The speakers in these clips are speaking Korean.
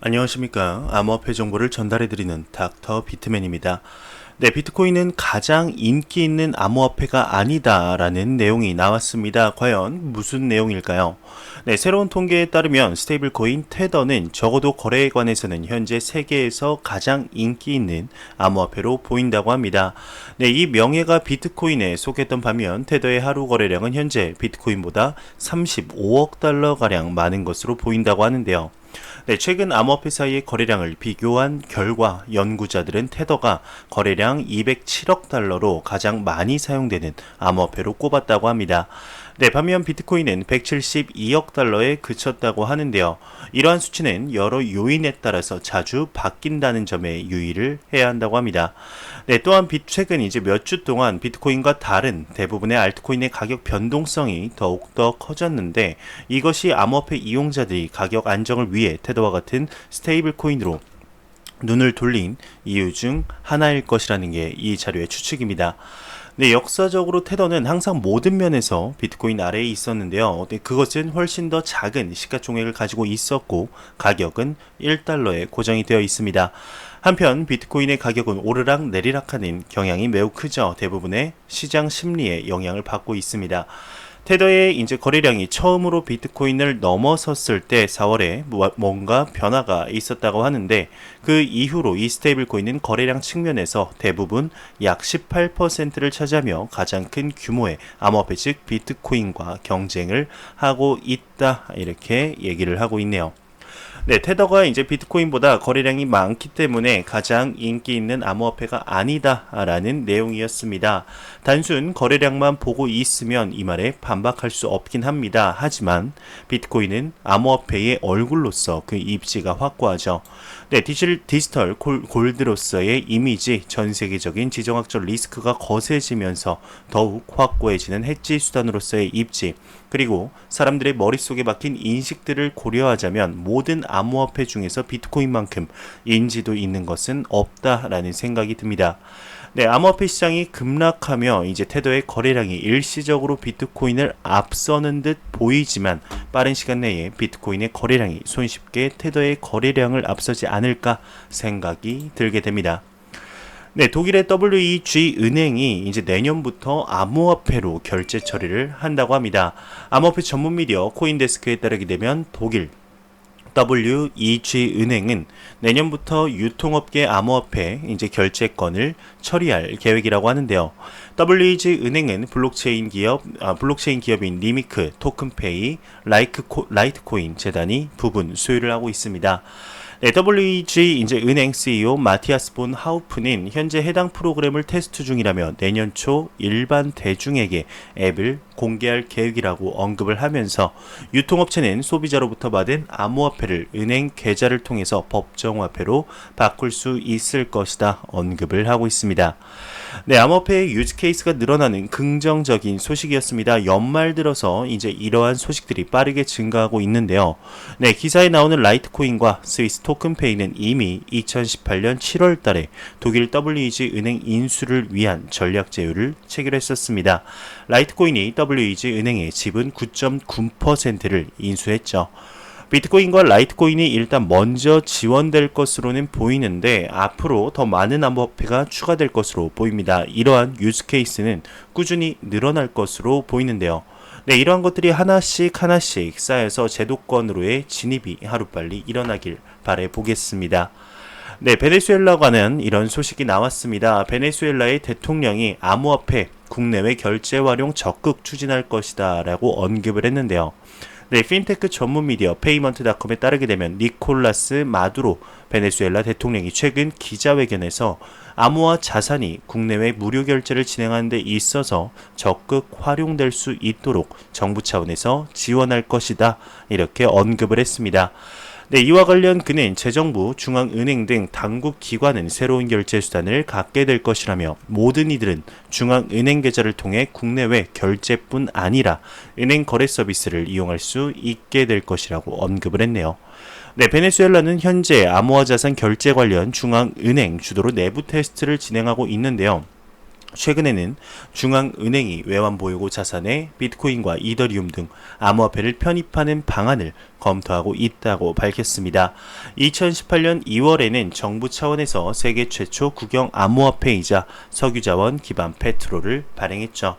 안녕하십니까. 암호화폐 정보를 전달해드리는 닥터 비트맨입니다. 네, 비트코인은 가장 인기 있는 암호화폐가 아니다라는 내용이 나왔습니다. 과연 무슨 내용일까요? 네, 새로운 통계에 따르면 스테이블코인 테더는 적어도 거래관에서는 현재 세계에서 가장 인기 있는 암호화폐로 보인다고 합니다. 네, 이 명예가 비트코인에 속했던 반면 테더의 하루 거래량은 현재 비트코인보다 35억 달러가량 많은 것으로 보인다고 하는데요. 네, 최근 암호화폐 사이의 거래량을 비교한 결과 연구자들은 테더가 거래량 207억 달러로 가장 많이 사용되는 암호화폐로 꼽았다고 합니다. 네, 반면 비트코인은 172억 달러에 그쳤다고 하는데요. 이러한 수치는 여러 요인에 따라서 자주 바뀐다는 점에 유의를 해야 한다고 합니다. 네, 또한 최근 이제 몇 주 동안 비트코인과 다른 대부분의 알트코인의 가격 변동성이 더욱더 커졌는데 이것이 암호화폐 이용자들이 가격 안정을 위해 테더와 같은 스테이블 코인으로 눈을 돌린 이유 중 하나일 것이라는 게 이 자료의 추측입니다. 네, 역사적으로 테더는 항상 모든 면에서 비트코인 아래에 있었는데요. 네, 그것은 훨씬 더 작은 시가총액을 가지고 있었고 가격은 1달러에 고정이 되어 있습니다. 한편 비트코인의 가격은 오르락 내리락하는 경향이 매우 크죠. 대부분의 시장 심리에 영향을 받고 있습니다. 테더의 이제 거래량이 처음으로 비트코인을 넘어섰을 때 4월에 뭔가 변화가 있었다고 하는데 그 이후로 이 스테이블 코인은 거래량 측면에서 대부분 약 18%를 차지하며 가장 큰 규모의 암호화폐 즉 비트코인과 경쟁을 하고 있다 이렇게 얘기를 하고 있네요. 네, 테더가 이제 비트코인보다 거래량이 많기 때문에 가장 인기 있는 암호화폐가 아니다라는 내용이었습니다. 단순 거래량만 보고 있으면 이 말에 반박할 수 없긴 합니다. 하지만 비트코인은 암호화폐의 얼굴로서 그 입지가 확고하죠. 네, 디지털 골드로서의 이미지, 전 세계적인 지정학적 리스크가 거세지면서 더욱 확고해지는 해지 수단으로서의 입지, 그리고 사람들의 머릿속에 박힌 인식들을 고려하자면 모든 암호화폐 중에서 비트코인만큼 인지도 있는 것은 없다라는 생각이 듭니다. 네, 암호화폐 시장이 급락하며 이제 테더의 거래량이 일시적으로 비트코인을 앞서는 듯 보이지만 빠른 시간 내에 비트코인의 거래량이 손쉽게 테더의 거래량을 앞서지 않을까 생각이 들게 됩니다. 네, 독일의 WEG 은행이 이제 내년부터 암호화폐로 결제 처리를 한다고 합니다. 암호화폐 전문 미디어 코인데스크에 따르게 되면 독일 WEG 은행은 내년부터 유통업계 암호화폐 이제 결제권을 처리할 계획이라고 하는데요. WEG 은행은 블록체인 기업인 리미크, 토큰페이, 라이트코인 재단이 부분 소유를 하고 있습니다. 네, WEG 이제 은행 CEO 마티아스 본 하우프는 현재 해당 프로그램을 테스트 중이라며 내년 초 일반 대중에게 앱을 공개할 계획이라고 언급을 하면서 유통업체는 소비자로부터 받은 암호화폐를 은행 계좌를 통해서 법정화폐로 바꿀 수 있을 것이다 언급을 하고 있습니다. 네, 암호화폐의 유즈 케이스가 늘어나는 긍정적인 소식이었습니다. 연말 들어서 이제 이러한 소식들이 빠르게 증가하고 있는데요. 네, 기사에 나오는 라이트코인과 스위스 토큰페이는 이미 2018년 7월 달에 독일 WEG 은행 인수를 위한 전략 제휴를 체결했었습니다. 라이트코인이 WEG 은행의 지분 9.9%를 인수했죠. 비트코인과 라이트코인이 일단 먼저 지원될 것으로는 보이는데 앞으로 더 많은 암호화폐가 추가될 것으로 보입니다. 이러한 유즈 케이스는 꾸준히 늘어날 것으로 보이는데요. 네, 이러한 것들이 하나씩 쌓여서 제도권으로의 진입이 하루빨리 일어나길 바라보겠습니다. 네, 베네수엘라과는 이런 소식이 나왔습니다. 베네수엘라의 대통령이 암호화폐 국내외 결제 활용 적극 추진할 것이다 라고 언급을 했는데요. 네, 핀테크 전문 미디어 페이먼트닷컴에 따르게 되면 니콜라스 마두로 베네수엘라 대통령이 최근 기자회견에서 암호화 자산이 국내외 무료 결제를 진행하는 데 있어서 적극 활용될 수 있도록 정부 차원에서 지원할 것이다 이렇게 언급을 했습니다. 네, 이와 관련 그는 재정부, 중앙은행 등 당국 기관은 새로운 결제 수단을 갖게 될 것이라며 모든 이들은 중앙은행 계좌를 통해 국내외 결제뿐 아니라 은행 거래 서비스를 이용할 수 있게 될 것이라고 언급을 했네요. 네, 베네수엘라는 현재 암호화 자산 결제 관련 중앙은행 주도로 내부 테스트를 진행하고 있는데요. 최근에는 중앙은행이 외환보유고 자산에 비트코인과 이더리움 등 암호화폐를 편입하는 방안을 검토하고 있다고 밝혔습니다. 2018년 2월에는 정부 차원에서 세계 최초 국영 암호화폐이자 석유자원 기반 페트로를 발행했죠.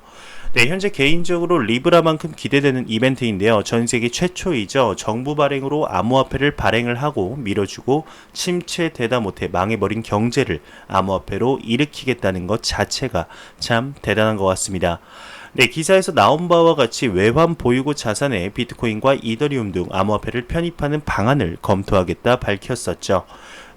네, 현재 개인적으로 리브라만큼 기대되는 이벤트인데요. 전 세계 최초이죠. 정부 발행으로 암호화폐를 발행을 하고 밀어주고 침체되다 못해 망해버린 경제를 암호화폐로 일으키겠다는 것 자체가 참 대단한 것 같습니다. 네, 기사에서 나온 바와 같이 외환 보유고 자산에 비트코인과 이더리움 등 암호화폐를 편입하는 방안을 검토하겠다 밝혔었죠.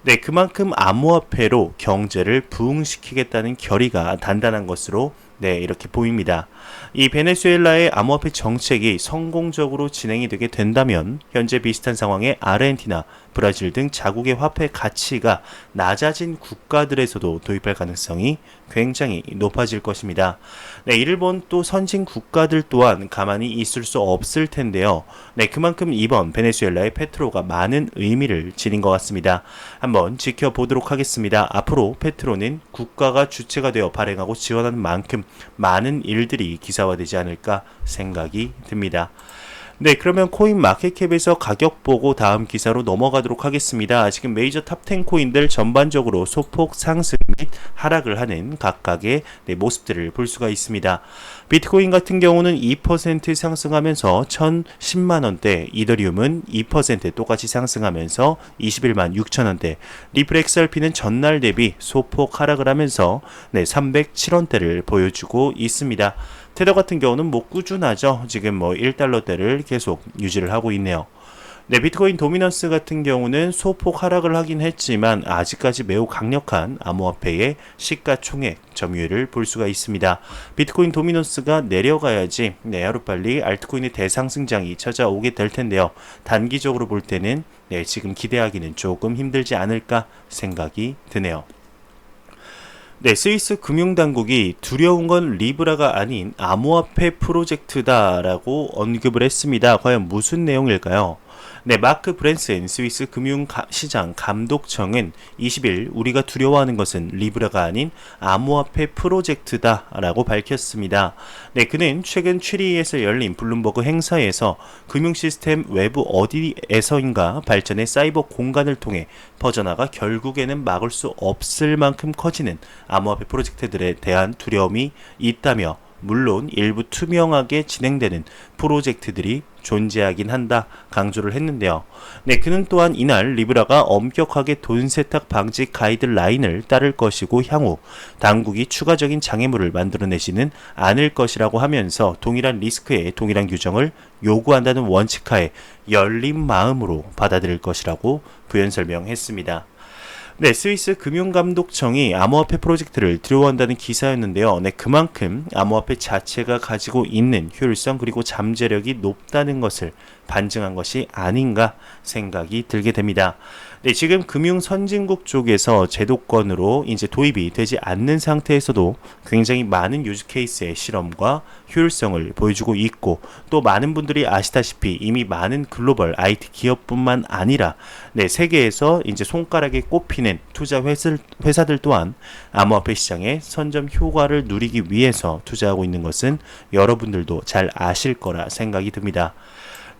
네, 그만큼 암호화폐로 경제를 부흥시키겠다는 결의가 단단한 것으로 이렇게 보입니다. 이 베네수엘라의 암호화폐 정책이 성공적으로 진행이 되게 된다면 현재 비슷한 상황의 아르헨티나, 브라질 등 자국의 화폐 가치가 낮아진 국가들에서도 도입할 가능성이 굉장히 높아질 것입니다. 네, 일본 또 선진 국가들 또한 가만히 있을 수 없을 텐데요. 네, 그만큼 이번 베네수엘라의 페트로가 많은 의미를 지닌 것 같습니다. 한번 지켜보도록 하겠습니다. 앞으로 페트로는 국가가 주체가 되어 발행하고 지원하는 만큼 많은 일들이 기사화되지 않을까 생각이 듭니다. 네, 그러면 코인 마켓캡에서 가격 보고 다음 기사로 넘어가도록 하겠습니다. 지금 메이저 탑10 코인들 전반적으로 소폭 상승 및 하락을 하는 각각의 모습들을 볼 수가 있습니다. 비트코인 같은 경우는 2% 상승하면서 1010만원대, 이더리움은 2% 똑같이 상승하면서 21만 6천원대, 리플 XRP는 전날 대비 소폭 하락을 하면서 307원대를 보여주고 있습니다. 테더 같은 경우는 꾸준하죠. 지금 1달러대를 계속 유지를 하고 있네요. 네, 비트코인 도미넌스 같은 경우는 소폭 하락을 하긴 했지만 아직까지 매우 강력한 암호화폐의 시가총액 점유율을 볼 수가 있습니다. 비트코인 도미넌스가 내려가야지 하루빨리 알트코인의 대상승장이 찾아오게 될 텐데요. 단기적으로 볼 때는 지금 기대하기는 조금 힘들지 않을까 생각이 드네요. 네, 스위스 금융당국이 두려운 건 리브라가 아닌 암호화폐 프로젝트다라고 언급을 했습니다. 과연 무슨 내용일까요? 네, 마크 브랜슨 스위스 금융시장 감독청은 20일 우리가 두려워하는 것은 리브라가 아닌 암호화폐 프로젝트다라고 밝혔습니다. 네, 그는 최근 취리히에서 열린 블룸버그 행사에서 금융시스템 외부 어디에서인가 발전의 사이버 공간을 통해 퍼져나가 결국에는 막을 수 없을 만큼 커지는 암호화폐 프로젝트들에 대한 두려움이 있다며 물론 일부 투명하게 진행되는 프로젝트들이 존재하긴 한다 강조를 했는데요. 네, 그는 또한 이날 리브라가 엄격하게 돈 세탁 방지 가이드라인을 따를 것이고 향후 당국이 추가적인 장애물을 만들어내지는 않을 것이라고 하면서 동일한 리스크에 동일한 규정을 요구한다는 원칙하에 열린 마음으로 받아들일 것이라고 부연 설명했습니다. 네, 스위스 금융감독청이 암호화폐 프로젝트를 두려워한다는 기사였는데요. 네, 그만큼 암호화폐 자체가 가지고 있는 효율성 그리고 잠재력이 높다는 것을 반증한 것이 아닌가 생각이 들게 됩니다. 네, 지금 금융 선진국 쪽에서 제도권으로 이제 도입이 되지 않는 상태에서도 굉장히 많은 유즈 케이스의 실험과 효율성을 보여주고 있고 또 많은 분들이 아시다시피 이미 많은 글로벌 IT 기업뿐만 아니라 세계에서 이제 손가락에 꼽히는 투자 회사들 또한 암호화폐 시장의 선점 효과를 누리기 위해서 투자하고 있는 것은 여러분들도 잘 아실 거라 생각이 듭니다.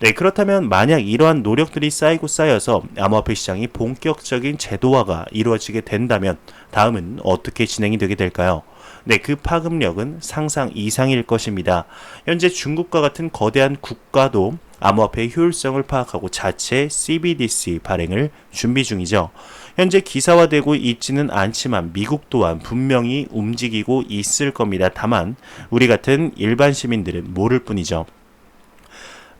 네, 그렇다면 만약 이러한 노력들이 쌓이고 쌓여서 암호화폐 시장이 본격적인 제도화가 이루어지게 된다면 다음은 어떻게 진행이 되게 될까요? 네, 그 파급력은 상상 이상일 것입니다. 현재 중국과 같은 거대한 국가도 암호화폐의 효율성을 파악하고 자체 CBDC 발행을 준비 중이죠. 현재 기사화되고 있지는 않지만 미국 또한 분명히 움직이고 있을 겁니다. 다만 우리 같은 일반 시민들은 모를 뿐이죠.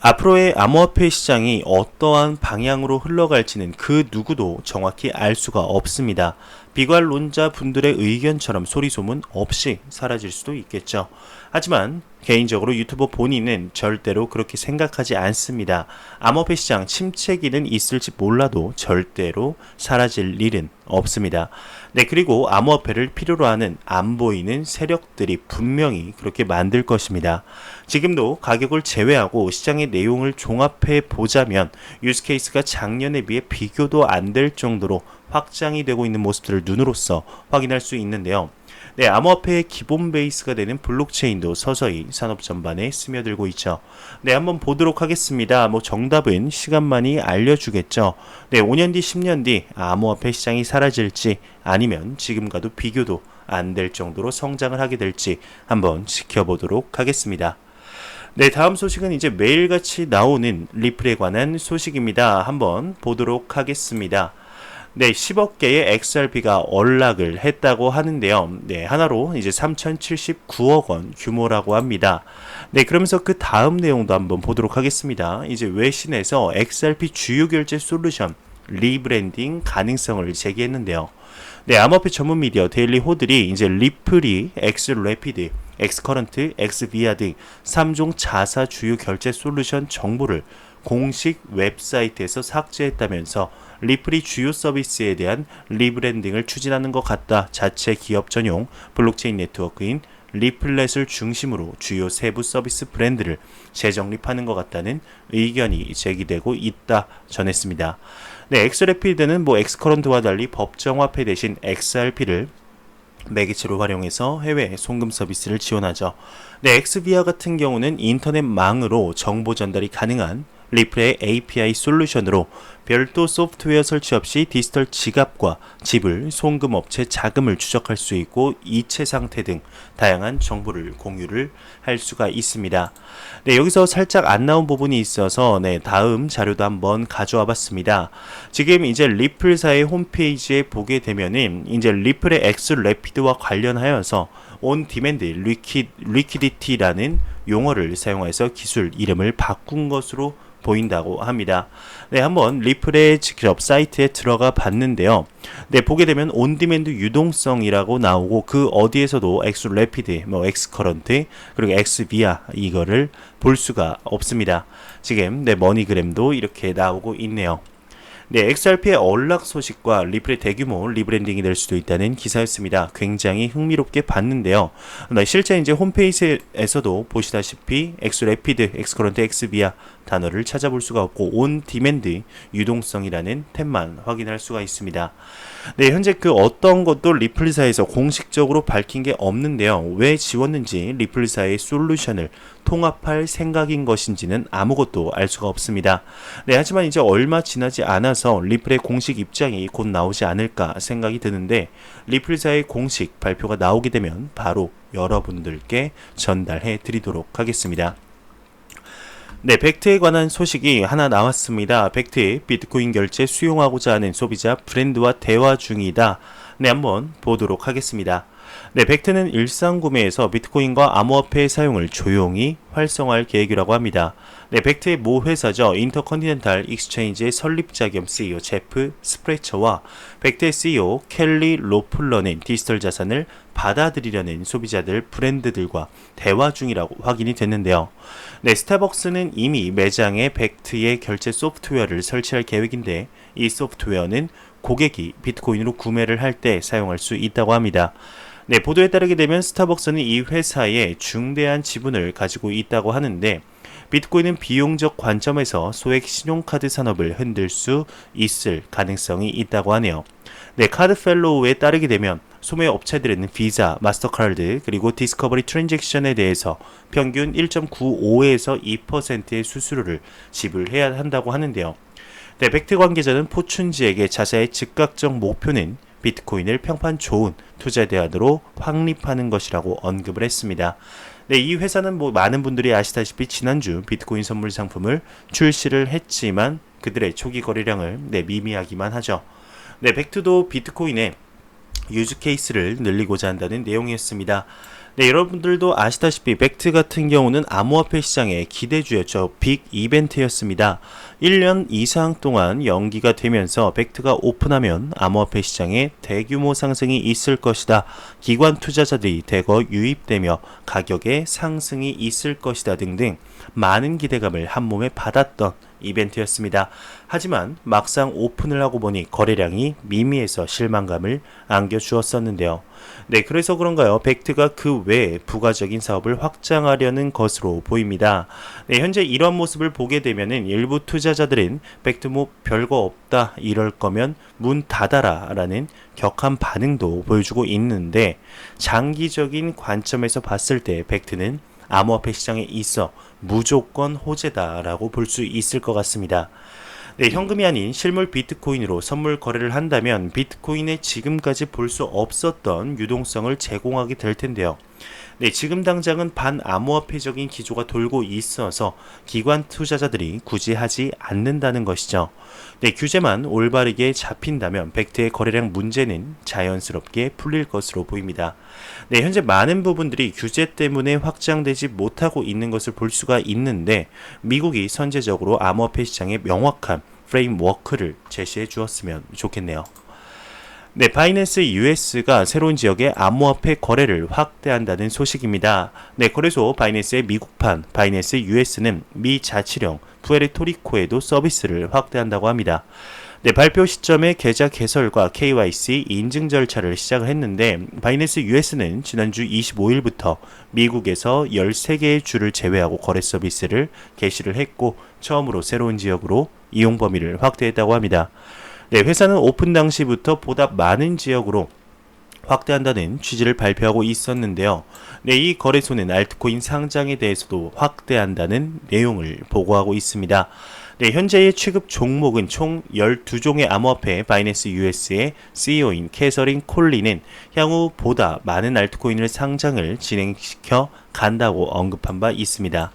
앞으로의 암호화폐 시장이 어떠한 방향으로 흘러갈지는 그 누구도 정확히 알 수가 없습니다. 비관론자 분들의 의견처럼 소리소문 없이 사라질 수도 있겠죠. 하지만 개인적으로 유튜버 본인은 절대로 그렇게 생각하지 않습니다. 암호화폐 시장 침체기는 있을지 몰라도 절대로 사라질 일은 없습니다. 네, 그리고 암호화폐를 필요로 하는 안 보이는 세력들이 분명히 그렇게 만들 것입니다. 지금도 가격을 제외하고 시장의 내용을 종합해 보자면 유스케이스가 작년에 비해 비교도 안 될 정도로 확장이 되고 있는 모습들을 눈으로써 확인할 수 있는데요. 네, 암호화폐의 기본 베이스가 되는 블록체인도 서서히 산업 전반에 스며들고 있죠. 네, 한번 보도록 하겠습니다. 정답은 시간만이 알려주겠죠. 네, 5년 뒤, 10년 뒤 암호화폐 시장이 사라질지 아니면 지금과도 비교도 안 될 정도로 성장을 하게 될지 한번 지켜보도록 하겠습니다. 네, 다음 소식은 이제 매일같이 나오는 리플에 관한 소식입니다. 한번 보도록 하겠습니다. 네, 10억 개의 XRP가 언락을 했다고 하는데요. 네, 하나로 이제 3,079억 원 규모라고 합니다. 네, 그러면서 그 다음 내용도 한번 보도록 하겠습니다. 이제 외신에서 XRP 주요 결제 솔루션 리브랜딩 가능성을 제기했는데요. 네, 암호화폐 전문 미디어 데일리 호들이 이제 리플이 엑스래피드, 엑스커런트, 엑스비아 등 3종 자사 주요 결제 솔루션 정보를 공식 웹사이트에서 삭제했다면서 리플이 주요 서비스에 대한 리브랜딩을 추진하는 것 같다. 자체 기업 전용 블록체인 네트워크인 리플렛을 중심으로 주요 세부 서비스 브랜드를 재정립하는 것 같다는 의견이 제기되고 있다 전했습니다. 네, 엑스래피드는 엑스커런트와 달리 법정 화폐 대신 XRP를 매개체로 활용해서 해외 송금 서비스를 지원하죠. 네, 엑스비아 같은 경우는 인터넷망으로 정보 전달이 가능한 리플의 API 솔루션으로 별도 소프트웨어 설치 없이 디지털 지갑과 지불, 송금업체 자금을 추적할 수 있고 이체 상태 등 다양한 정보를 공유를 할 수가 있습니다. 네, 여기서 살짝 안 나온 부분이 있어서 다음 자료도 한번 가져와 봤습니다. 지금 이제 리플사의 홈페이지에 보게 되면은 이제 리플의 엑스래피드와 관련하여서 온 디맨드 리퀴디티라는 용어를 사용해서 기술 이름을 바꾼 것으로 보인다고 합니다. 네, 한번 리플의 직접 사이트에 들어가 봤는데요. 네, 보게 되면 온디맨드 유동성이라고 나오고 그 어디에서도 엑스래피드, 엑스커런트, 그리고 엑스비아 이거를 볼 수가 없습니다. 지금 머니그램도 이렇게 나오고 있네요. 네, XRP의 언락 소식과 리플의 대규모 리브랜딩이 될 수도 있다는 기사였습니다. 굉장히 흥미롭게 봤는데요. 네, 실제 이제 홈페이지에서도 보시다시피 엑스래피드, 엑스커런트, 엑스비아 단어를 찾아볼 수가 없고 온 디맨드 유동성이라는 탭만 확인할 수가 있습니다. 네, 현재 그 어떤 것도 리플사에서 공식적으로 밝힌 게 없는데요. 왜 지웠는지 리플사의 솔루션을 통합할 생각인 것인지는 아무것도 알 수가 없습니다. 네, 하지만 이제 얼마 지나지 않아서 리플의 공식 입장이 곧 나오지 않을까 생각이 드는데 리플사의 공식 발표가 나오게 되면 바로 여러분들께 전달해 드리도록 하겠습니다. 네, 벡트에 관한 소식이 하나 나왔습니다. 벡트의 비트코인 결제 수용하고자 하는 소비자 브랜드와 대화 중이다. 네, 한번 보도록 하겠습니다. 네, 벡트는 일상 구매에서 비트코인과 암호화폐의 사용을 조용히 활성화할 계획이라고 합니다. 네, 벡트의 모 회사죠. 인터컨티넨탈 익스체인지의 설립자 겸 CEO 제프 스프레처와 벡트의 CEO 켈리 로플러는 디지털 자산을 받아들이려는 소비자들 브랜드들과 대화 중이라고 확인이 됐는데요. 네, 스타벅스는 이미 매장에 벡트의 결제 소프트웨어를 설치할 계획인데 이 소프트웨어는 고객이 비트코인으로 구매를 할 때 사용할 수 있다고 합니다. 네, 보도에 따르게 되면 스타벅스는 이 회사에 중대한 지분을 가지고 있다고 하는데 비트코인은 비용적 관점에서 소액 신용카드 산업을 흔들 수 있을 가능성이 있다고 하네요. 네, 카드펠로우에 따르게 되면 소매 업체들은 비자, 마스터카드, 그리고 디스커버리 트랜잭션에 대해서 평균 1.95에서 2%의 수수료를 지불해야 한다고 하는데요. 네, 벡트 관계자는 포춘지에게 자사의 즉각적 목표는 비트코인을 평판 좋은 투자 대안으로 확립하는 것이라고 언급을 했습니다. 네, 이 회사는 많은 분들이 아시다시피 지난주 비트코인 선물 상품을 출시를 했지만 그들의 초기 거래량을 미미하기만 하죠. 네, 벡트도 비트코인의 유즈 케이스를 늘리고자 한다는 내용이었습니다. 네, 여러분들도 아시다시피 벡트 같은 경우는 암호화폐 시장의 기대주였죠. 빅 이벤트였습니다. 1년 이상 동안 연기가 되면서 벡트가 오픈하면 암호화폐 시장에 대규모 상승이 있을 것이다. 기관 투자자들이 대거 유입되며 가격에 상승이 있을 것이다 등등 많은 기대감을 한몸에 받았던 이벤트였습니다. 하지만 막상 오픈을 하고 보니 거래량이 미미해서 실망감을 안겨주었었는데요. 네, 그래서 그런가요? 벡트가 그 외에 부가적인 사업을 확장하려는 것으로 보입니다. 네, 현재 이런 모습을 보게 되면은 일부 투자 투자자들은 팩트 뭐 별거 없다 이럴 거면 문 닫아라 라는 격한 반응도 보여주고 있는데, 장기적인 관점에서 봤을 때 팩트는 암호화폐 시장에 있어 무조건 호재다라고 볼 수 있을 것 같습니다. 네, 현금이 아닌 실물 비트코인으로 선물 거래를 한다면 비트코인의 지금까지 볼 수 없었던 유동성을 제공하게 될 텐데요. 네, 지금 당장은 반암호화폐적인 기조가 돌고 있어서 기관 투자자들이 굳이 하지 않는다는 것이죠. 네, 규제만 올바르게 잡힌다면 팩트의 거래량 문제는 자연스럽게 풀릴 것으로 보입니다. 네, 현재 많은 부분들이 규제 때문에 확장되지 못하고 있는 것을 볼 수가 있는데, 미국이 선제적으로 암호화폐 시장에 명확한 프레임워크를 제시해 주었으면 좋겠네요. 네, 바이낸스 US가 새로운 지역의 암호화폐 거래를 확대한다는 소식입니다. 네, 거래소 바이낸스의 미국판 바이낸스 US는 미 자치령 푸에르토리코에도 서비스를 확대한다고 합니다. 네, 발표 시점에 계좌 개설과 KYC 인증 절차를 시작을 했는데, 바이낸스 US는 지난주 25일부터 미국에서 13개의 주를 제외하고 거래 서비스를 개시를 했고, 처음으로 새로운 지역으로 이용 범위를 확대했다고 합니다. 네, 회사는 오픈 당시부터 보다 많은 지역으로 확대한다는 취지를 발표하고 있었는데요. 네, 이 거래소는 알트코인 상장에 대해서도 확대한다는 내용을 보고하고 있습니다. 네, 현재의 취급 종목은 총 12종의 암호화폐 바이낸스 US의 CEO인 캐서린 콜리는 향후 보다 많은 알트코인을 상장을 진행시켜 간다고 언급한 바 있습니다.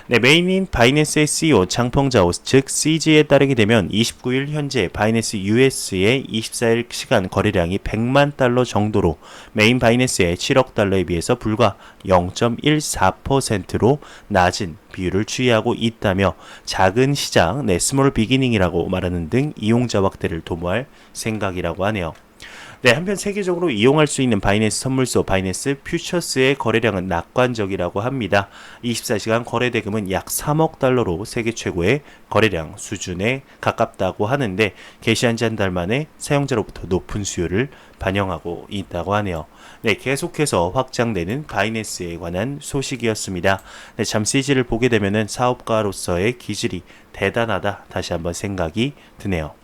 네, 메인인 바이낸스의 CEO 장펑자오 즉 CG에 따르게 되면 29일 현재 바이낸스 US의 24일 시간 거래량이 100만 달러 정도로 메인 바이낸스의 7억 달러에 비해서 불과 0.14%로 낮은 비율을 추이하고 있다며, 작은 시장, 스몰 비기닝이라고 말하는 등 이용자 확대를 도모할 생각이라고 하네요. 네, 한편 세계적으로 이용할 수 있는 바이낸스 선물소 바이낸스 퓨처스의 거래량은 낙관적이라고 합니다. 24시간 거래 대금은 약 3억 달러로 세계 최고의 거래량 수준에 가깝다고 하는데, 게시한 지 한 달 만에 사용자로부터 높은 수요를 반영하고 있다고 하네요. 네, 계속해서 확장되는 바이낸스에 관한 소식이었습니다. 네, 참 CG를 보게 되면은 사업가로서의 기질이 대단하다 다시 한번 생각이 드네요.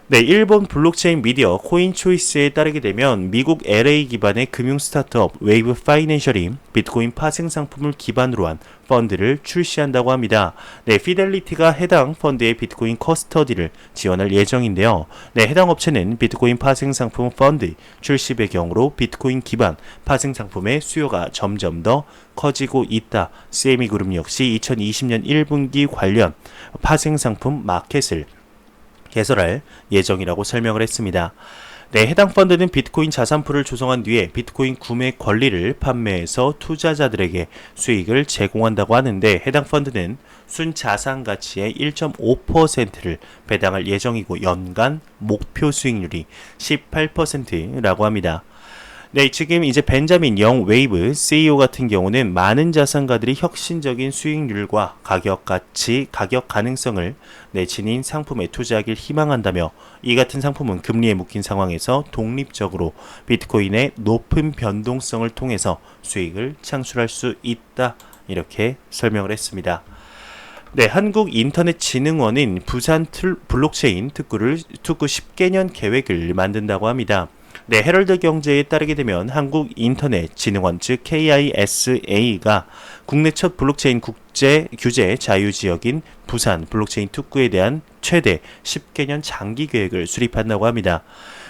네, 일본 블록체인 미디어 코인초이스에 따르게 되면 미국 LA 기반의 금융 스타트업 웨이브 파이낸셜이 비트코인 파생 상품을 기반으로 한 펀드를 출시한다고 합니다. 네, 피델리티가 해당 펀드의 비트코인 커스터디를 지원할 예정인데요. 네, 해당 업체는 비트코인 파생 상품 펀드 출시 배경으로 비트코인 기반 파생 상품의 수요가 점점 더 커지고 있다. CME 그룹 역시 2020년 1분기 관련 파생 상품 마켓을 개설할 예정이라고 설명을 했습니다. 네, 해당 펀드는 비트코인 자산풀을 조성한 뒤에 비트코인 구매 권리를 판매해서 투자자들에게 수익을 제공한다고 하는데, 해당 펀드는 순자산 가치의 1.5%를 배당할 예정이고 연간 목표 수익률이 18%라고 합니다. 네, 지금 이제 벤자민 영 웨이브 CEO 같은 경우는 많은 자산가들이 혁신적인 수익률과 가격 가능성을 지닌 상품에 투자하길 희망한다며, 이 같은 상품은 금리에 묶인 상황에서 독립적으로 비트코인의 높은 변동성을 통해서 수익을 창출할 수 있다, 이렇게 설명을 했습니다. 네, 한국인터넷진흥원은 부산 블록체인 특구 10개년 계획을 만든다고 합니다. 네, 헤럴드 경제에 따르게 되면 한국인터넷진흥원 즉 KISA가 국내 첫 블록체인 국제 규제 자유지역인 부산 블록체인 특구에 대한 최대 10개년 장기 계획을 수립한다고 합니다.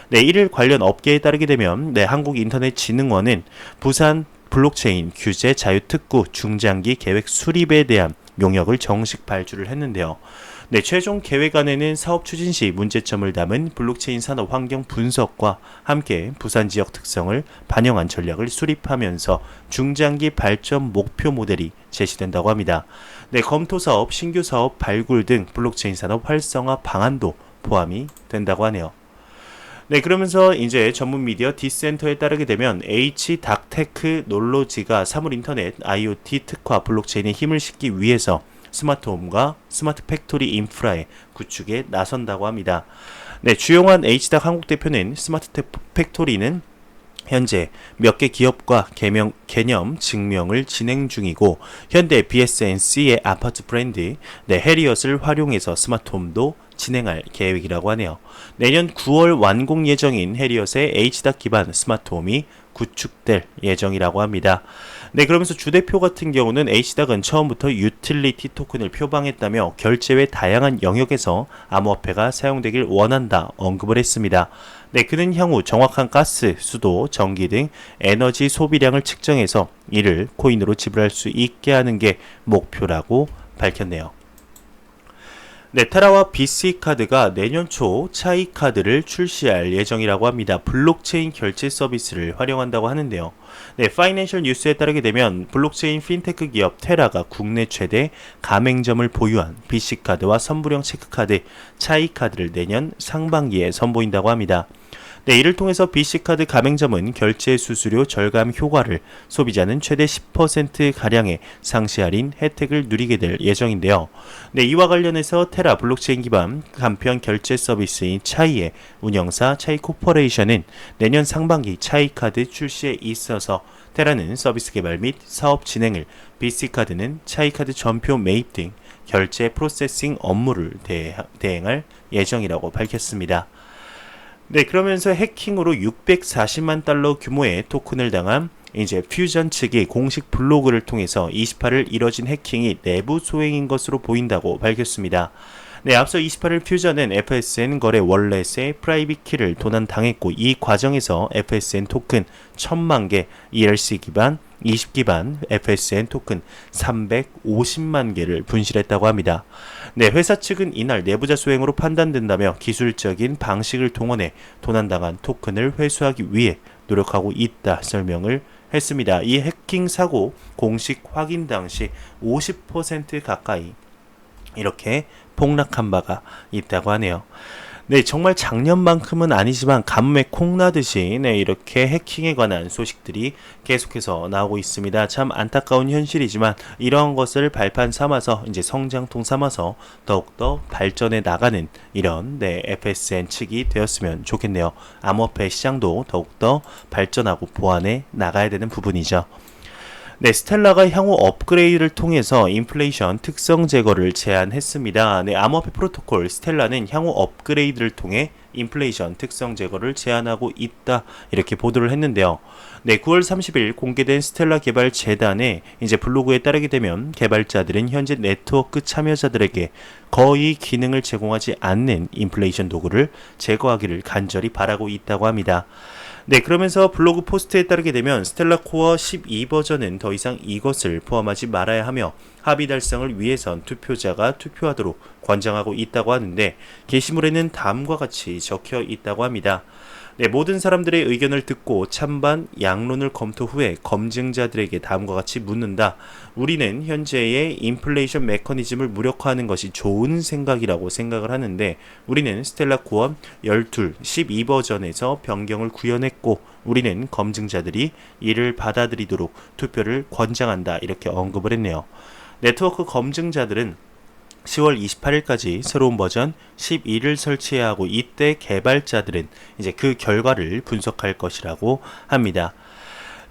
네, 이를 관련 업계에 따르게 되면 한국인터넷진흥원은 부산 블록체인 규제 자유특구 중장기 계획 수립에 대한 용역을 정식 발주를 했는데요. 네, 최종 계획안에는 사업 추진 시 문제점을 담은 블록체인 산업 환경 분석과 함께 부산 지역 특성을 반영한 전략을 수립하면서 중장기 발전 목표 모델이 제시된다고 합니다. 네, 검토 사업, 신규 사업 발굴 등 블록체인 산업 활성화 방안도 포함이 된다고 하네요. 네, 그러면서 이제 전문 미디어 디센터에 따르게 되면 H.테크놀로지가 사물인터넷 IoT 특화 블록체인에 힘을 싣기 위해서 스마트홈과 스마트 팩토리 인프라의 구축에 나선다고 합니다. 네, 주용한 H.한국 대표는 스마트 팩토리는 현재 몇 개 기업과 개념 증명을 진행 중이고 현대 BSNC의 아파트 브랜드 해리엇을 활용해서 스마트홈도 진행할 계획이라고 하네요. 내년 9월 완공 예정인 해리엇의 HDAC 기반 스마트홈이 구축될 예정이라고 합니다. 그러면서 주 대표 같은 경우는 HDAC은 처음부터 유틸리티 토큰을 표방했다며 결제 외 다양한 영역에서 암호화폐가 사용되길 원한다 언급을 했습니다. 그는 향후 정확한 가스, 수도, 전기 등 에너지 소비량을 측정해서 이를 코인으로 지불할 수 있게 하는 게 목표라고 밝혔네요. 테라와 BC카드가 내년 초 차이카드를 출시할 예정이라고 합니다. 블록체인 결제 서비스를 활용한다고 하는데요. 파이낸셜 뉴스에 따르게 되면 블록체인 핀테크 기업 테라가 국내 최대 가맹점을 보유한 BC카드와 선불형 체크카드 차이카드를 내년 상반기에 선보인다고 합니다. 이를 통해서 BC카드 가맹점은 결제 수수료 절감 효과를, 소비자는 최대 10%가량의 상시 할인 혜택을 누리게 될 예정인데요. 이와 관련해서 테라 블록체인 기반 간편 결제 서비스인 차이의 운영사 차이 코퍼레이션은 내년 상반기 차이카드 출시에 있어서 테라는 서비스 개발 및 사업 진행을, BC카드는 차이카드 전표 매입 등 결제 프로세싱 업무를 대행할 예정이라고 밝혔습니다. 그러면서 해킹으로 640만 달러 규모의 토큰을 당한 퓨전 측이 공식 블로그를 통해서 28일 이뤄진 해킹이 내부 소행인 것으로 보인다고 밝혔습니다. 앞서 28일 퓨전은 FSN 거래 월렛의 프라이빗 키를 도난당했고 이 과정에서 FSN 토큰 1000만 개, ERC 기반 20기반 FSN 토큰 350만 개를 분실했다고 합니다. 회사 측은 이날 내부자 소행으로 판단된다며 기술적인 방식을 동원해 도난당한 토큰을 회수하기 위해 노력하고 있다 설명을 했습니다. 이 해킹 사고 공식 확인 당시 50% 가까이 이렇게 폭락한 바가 있다고 하네요. 정말 작년만큼은 아니지만 가뭄에 콩나듯이 이렇게 해킹에 관한 소식들이 계속해서 나오고 있습니다. 참 안타까운 현실이지만 이러한 것을 발판 삼아서 성장통 삼아서 더욱더 발전해 나가는 이런 FSN 측이 되었으면 좋겠네요. 암호화폐 시장도 더욱더 발전하고 보완해 나가야 되는 부분이죠. 스텔라가 향후 업그레이드를 통해서 인플레이션 특성 제거를 제안했습니다. 암호화폐 프로토콜 스텔라는 향후 업그레이드를 통해 인플레이션 특성 제거를 제안하고 있다 이렇게 보도를 했는데요. 9월 30일 공개된 스텔라 개발 재단의 블로그에 따르게 되면 개발자들은 현재 네트워크 참여자들에게 거의 기능을 제공하지 않는 인플레이션 도구를 제거하기를 간절히 바라고 있다고 합니다. 그러면서 블로그 포스트에 따르게 되면 스텔라 코어 12 버전은 더 이상 이것을 포함하지 말아야 하며 합의 달성을 위해선 투표자가 투표하도록 권장하고 있다고 하는데 게시물에는 다음과 같이 적혀 있다고 합니다. 모든 사람들의 의견을 듣고 찬반 양론을 검토 후에 검증자들에게 다음과 같이 묻는다. 우리는 현재의 인플레이션 메커니즘을 무력화하는 것이 좋은 생각이라고 생각을 하는데 우리는 스텔라 코어 12, 12 버전에서 변경을 구현했고 우리는 검증자들이 이를 받아들이도록 투표를 권장한다. 이렇게 언급을 했네요. 네트워크 검증자들은 10월 28일까지 새로운 버전 12를 설치해야 하고 이때 개발자들은 그 결과를 분석할 것이라고 합니다.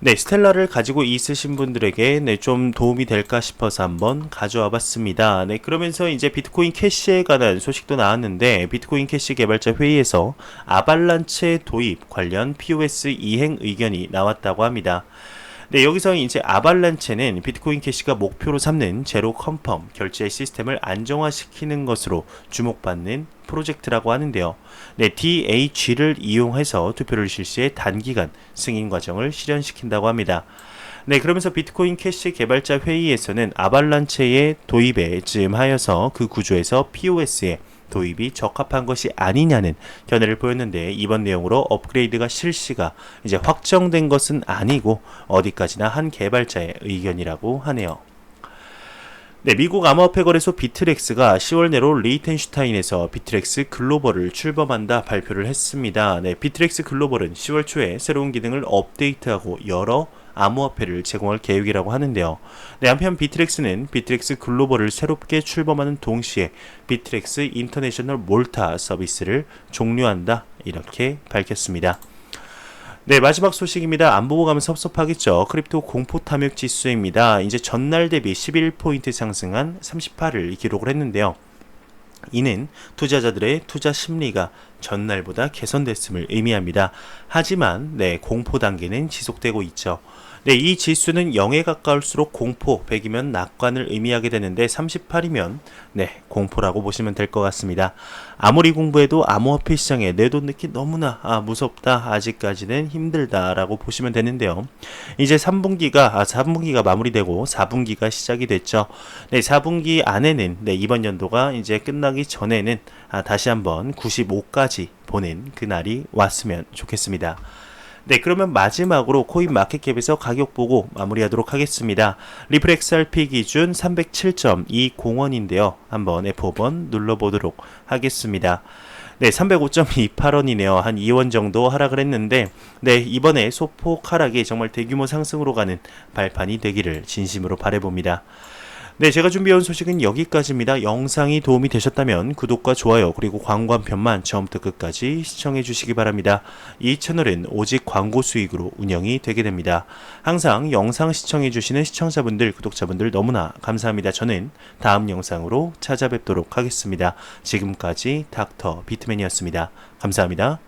스텔라를 가지고 있으신 분들에게 좀 도움이 될까 싶어서 한번 가져와 봤습니다. 그러면서 비트코인 캐시에 관한 소식도 나왔는데 비트코인 캐시 개발자 회의에서 아발란체 도입 관련 POS 이행 의견이 나왔다고 합니다. 여기서 아발란체는 비트코인 캐시가 목표로 삼는 제로 컨펌 결제 시스템을 안정화시키는 것으로 주목받는 프로젝트라고 하는데요. DH를 이용해서 투표를 실시해 단기간 승인 과정을 실현시킨다고 합니다. 그러면서 비트코인 캐시 개발자 회의에서는 아발란체의 도입에 즈음하여서 그 구조에서 POS에 도입이 적합한 것이 아니냐는 견해를 보였는데 이번 내용으로 업그레이드가 실시가 확정된 것은 아니고 어디까지나 한 개발자의 의견이라고 하네요. 미국 암호화폐 거래소 비트렉스가 10월 내로 리히텐슈타인에서 비트렉스 글로벌을 출범한다 발표를 했습니다. 비트렉스 글로벌은 10월 초에 새로운 기능을 업데이트하고 여러 암호화폐를 제공할 계획이라고 하는데요. 한편 비트렉스는 비트렉스 글로벌을 새롭게 출범하는 동시에 비트렉스 인터내셔널 몰타 서비스를 종료한다 이렇게 밝혔습니다. 네, 마지막 소식입니다. 안 보고 가면 섭섭하겠죠. 크립토 공포 탐욕 지수입니다. 이제 전날 대비 11포인트 상승한 38을 기록을 했는데요. 이는 투자자들의 투자 심리가 전날보다 개선됐음을 의미합니다. 하지만 공포 단계는 지속되고 있죠. 이 지수는 0에 가까울수록 공포, 100이면 낙관을 의미하게 되는데 38이면 공포라고 보시면 될 것 같습니다. 아무리 공부해도 암호화폐 시장에 내 돈 넣기 너무나 무섭다, 아직까지는 힘들다라고 보시면 되는데요. 이제 3분기가 마무리되고 4분기가 시작이 됐죠. 4분기 안에는 이번 연도가 이제 끝나기 전에는 다시 한번 95까지 보는 그날이 왔으면 좋겠습니다. 그러면 마지막으로 코인 마켓캡에서 가격 보고 마무리하도록 하겠습니다. 리플 XRP 기준 307.201인데요. 한번 F5번 눌러보도록 하겠습니다. 305.28원이네요. 한 2원 정도 하락을 했는데, 이번에 소폭 하락이 정말 대규모 상승으로 가는 발판이 되기를 진심으로 바라봅니다. 제가 준비해온 소식은 여기까지입니다. 영상이 도움이 되셨다면 구독과 좋아요 그리고 광고 한 편만 처음부터 끝까지 시청해 주시기 바랍니다. 이 채널은 오직 광고 수익으로 운영이 되게 됩니다. 항상 영상 시청해 주시는 시청자분들, 구독자분들 너무나 감사합니다. 저는 다음 영상으로 찾아뵙도록 하겠습니다. 지금까지 닥터 비트맨이었습니다. 감사합니다.